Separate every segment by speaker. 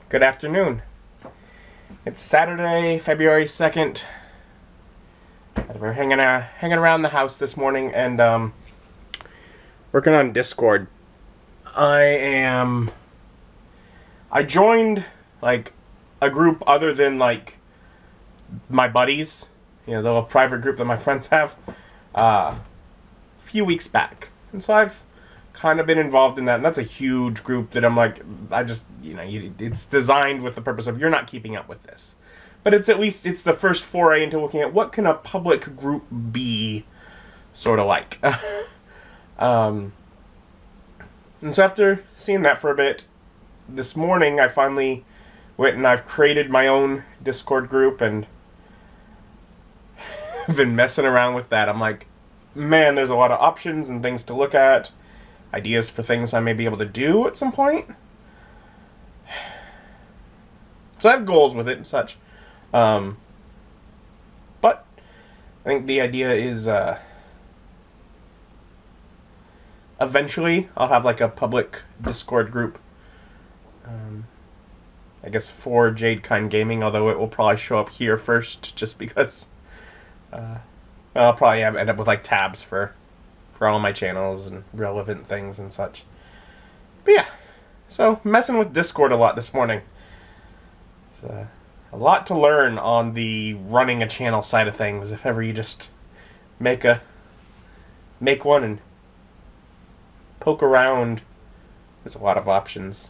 Speaker 1: Good afternoon. It's Saturday, February 2nd. We're hanging around the house this morning and working on Discord. I joined like a group other than like my buddies, the little private group that my friends have, a few weeks back. And so I've kind of been involved in that, and that's a huge group that I'm like, it's designed with the purpose of you're not keeping up with this. But it's the first foray into looking at what can a public group be sort of like. And so after seeing that for a bit, this morning I finally went and I've created my own Discord group and been messing around with that. I'm like, man, there's a lot of options and things to look at. Ideas for things I may be able to do at some point. So I have goals with it and such. But I think the idea is eventually I'll have like a public Discord group. I guess for Jadekine Gaming, although it will probably show up here first just because I'll probably end up with like tabs for all my channels and relevant things and such. But yeah, so messing with Discord a lot this morning. It's a lot to learn on the running a channel side of things. If ever you just make one and poke around, there's a lot of options.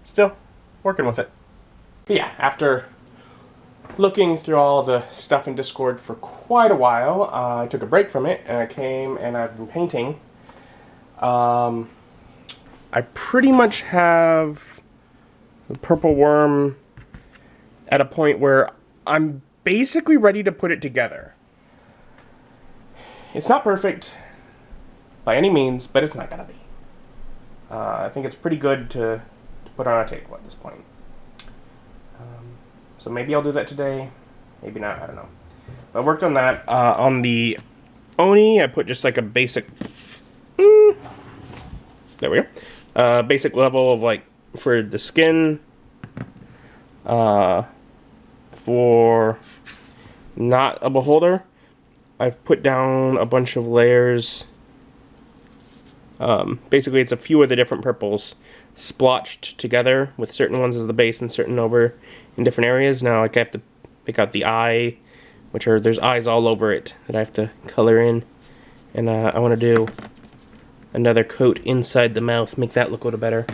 Speaker 1: Still working with it. But yeah, after looking through all the stuff in Discord for quite a while, I took a break from it and I came and I've been painting. I pretty much have the Purple Worm at a point where I'm basically ready to put it together. It's not perfect by any means, but it's not gonna be. I think it's pretty good to put on a table at this point. So maybe I'll do that today, maybe not, I don't know. I worked on that. On the Oni, I put just like a basic... there we go. Basic level of like, for the skin. For not a beholder, I've put down a bunch of layers. Basically it's a few of the different purples splotched together with certain ones as the base and certain over in different areas. Now like I have to pick out the eye, there's eyes all over it that I have to color in, and I want to do another coat inside the mouth, make that look a little better.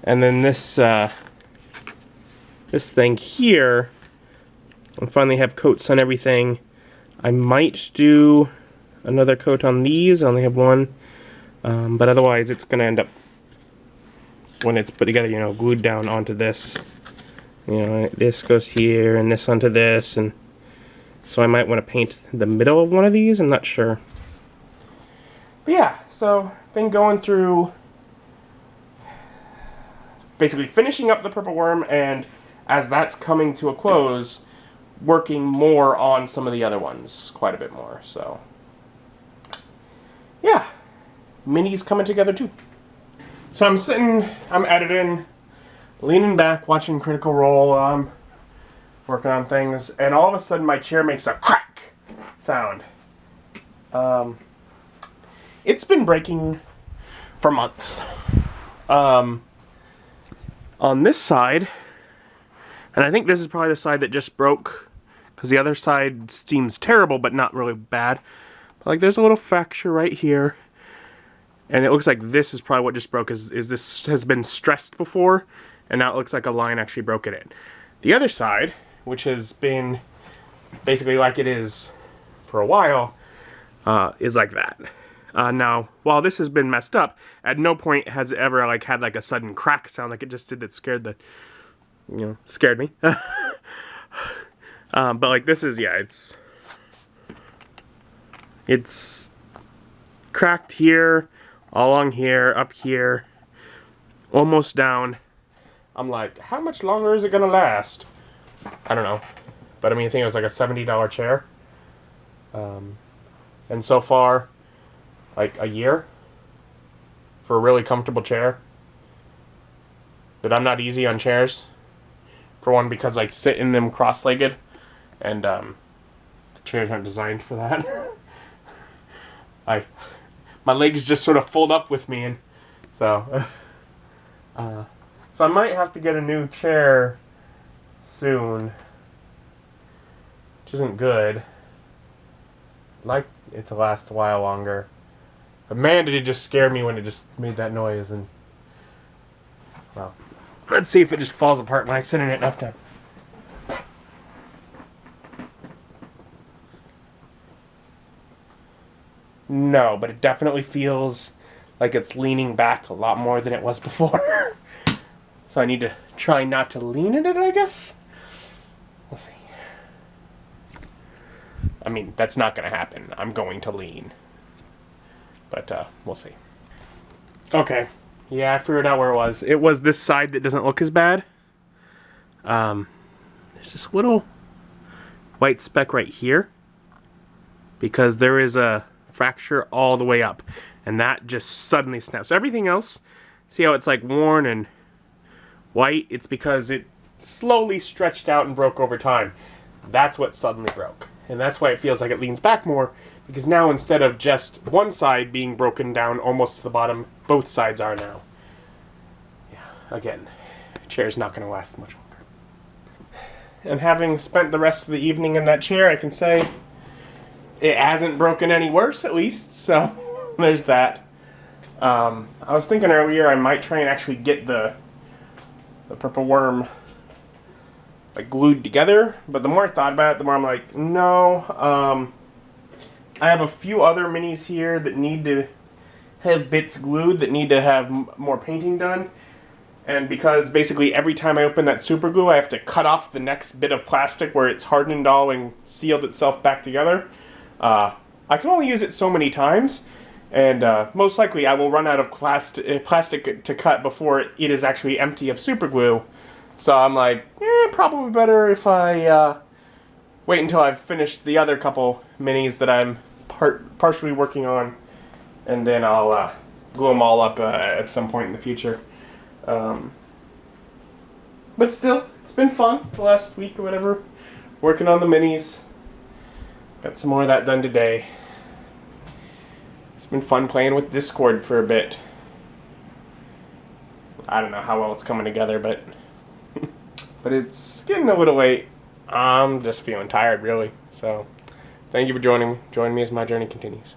Speaker 1: And then this thing here, I finally have coats on everything. I might do another coat on these. I only have one, but otherwise it's gonna end up, when it's put together, glued down onto this. This goes here and this onto this, and so I might want to paint the middle of one of these. I'm not sure. But yeah, so been going through basically finishing up the Purple Worm, and as that's coming to a close, working more on some of the other ones, quite a bit more. So yeah, Mini's coming together too. So I'm editing, leaning back, watching Critical Role, working on things, and all of a sudden my chair makes a crack sound. It's been breaking for months. On this side, and I think this is probably the side that just broke, because the other side seems terrible, but not really bad. But like there's a little fracture right here. And it looks like this is probably what just broke, is this has been stressed before, and now it looks like a line actually broke it in. The other side, which has been basically like it is for a while, is like that. Now, while this has been messed up, at no point has it ever like had like a sudden crack sound like it just did that scared me. But like this is, yeah, it's cracked here, all along here, up here, almost down. I'm like, how much longer is it gonna last? I don't know. But I mean, I think it was like a $70 chair. And so far, like a year for a really comfortable chair. that I'm not easy on chairs. For one, because I sit in them cross-legged, and the chairs aren't designed for that. My legs just sort of fold up with me, and so so I might have to get a new chair soon, which isn't good. I'd like it to last a while longer, but man, did it just scare me when it just made that noise. And well, let's see if it just falls apart when I sit in it enough time. No, but it definitely feels like it's leaning back a lot more than it was before. So I need to try not to lean in it, I guess. We'll see. I mean, that's not going to happen. I'm going to lean. But we'll see. Okay. Yeah, I figured out where it was. It was this side that doesn't look as bad. There's this little white speck right here, because there is a fracture all the way up, and that just suddenly snaps. So everything else, see how it's like worn and white? It's because it slowly stretched out and broke over time. That's what suddenly broke, and that's why it feels like it leans back more, because now instead of just one side being broken down almost to the bottom, both sides are now. Yeah, again, chair's not going to last much longer. And having spent the rest of the evening in that chair, I can say it hasn't broken any worse, at least, so there's that. I was thinking earlier I might try and actually get the purple worm like glued together, but the more I thought about it, the more I'm like, no. I have a few other minis here that need to have bits glued, that need to have more painting done, and because basically every time I open that super glue I have to cut off the next bit of plastic where it's hardened all and sealed itself back together. I can only use it so many times, and most likely I will run out of plastic to cut before it is actually empty of super glue. So I'm like, probably better if I wait until I've finished the other couple minis that I'm partially working on, and then I'll glue them all up at some point in the future. But still, it's been fun the last week or whatever, working on the minis. Got some more of that done today. It's been fun playing with Discord for a bit. I don't know how well it's coming together, but but it's getting a little late. I'm just feeling tired, really. So, thank you for joining me. Join me as my journey continues.